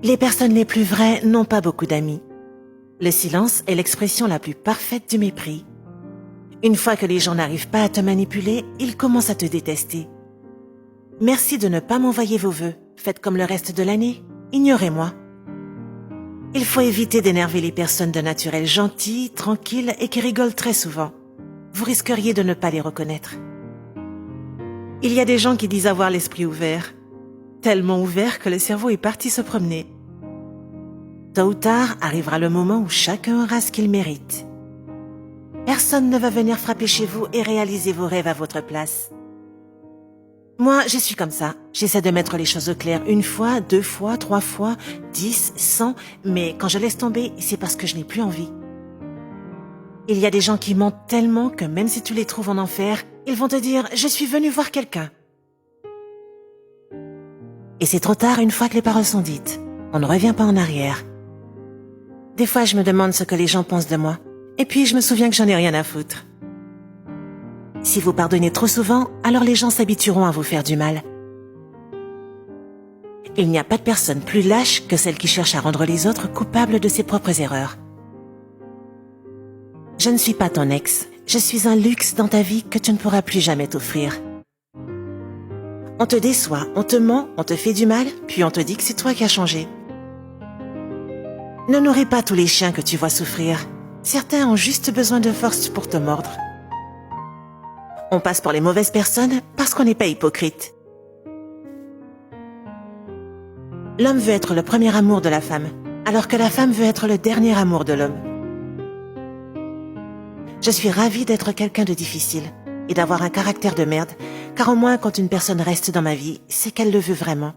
Les personnes les plus vraies n'ont pas beaucoup d'amis. Le silence est l'expression la plus parfaite du mépris. Une fois que les gens n'arrivent pas à te manipuler, ils commencent à te détester. Merci de ne pas m'envoyer vos vœux. Faites comme le reste de l'année. Ignorez-moi. Il faut éviter d'énerver les personnes de naturel gentil, tranquille et qui rigolent très souvent. Vous risqueriez de ne pas les reconnaître. Il y a des gens qui disent avoir l'esprit ouvert. Tellement ouvert que le cerveau est parti se promener. Tôt ou tard arrivera le moment où chacun aura ce qu'il mérite. Personne ne va venir frapper chez vous et réaliser vos rêves à votre place. Moi, je suis comme ça. J'essaie de mettre les choses au clair 1 fois, 2 fois, 3 fois, 10, 100, mais quand je laisse tomber, c'est parce que je n'ai plus envie. Il y a des gens qui mentent tellement que même si tu les trouves en enfer, ils vont te dire « Je suis venu voir quelqu'un ». Et c'est trop tard une fois que les paroles sont dites. On ne revient pas en arrière. Des fois, je me demande ce que les gens pensent de moi. Et puis, je me souviens que j'en ai rien à foutre. Si vous pardonnez trop souvent, alors les gens s'habitueront à vous faire du mal. Il n'y a pas de personne plus lâche que celle qui cherche à rendre les autres coupables de ses propres erreurs. Je ne suis pas ton ex. Je suis un luxe dans ta vie que tu ne pourras plus jamais t'offrir. On te déçoit, on te ment, on te fait du mal, puis on te dit que c'est toi qui as changé. Ne nourris pas tous les chiens que tu vois souffrir. Certains ont juste besoin de force pour te mordre. On passe pour les mauvaises personnes parce qu'on n'est pas hypocrite. L'homme veut être le premier amour de la femme, alors que la femme veut être le dernier amour de l'homme. Je suis ravie d'être quelqu'un de difficile et d'avoir un caractère de merde, car au moins quand une personne reste dans ma vie, c'est qu'elle le veut vraiment.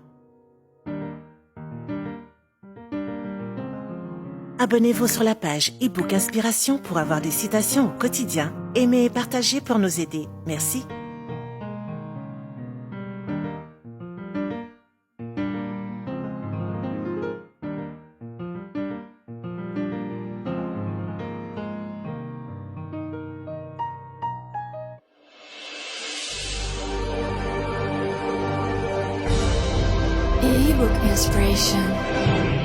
Abonnez-vous sur la page e-book Inspiration pour avoir des citations au quotidien. Aimez et partagez pour nous aider. Merci. E-book Inspiration.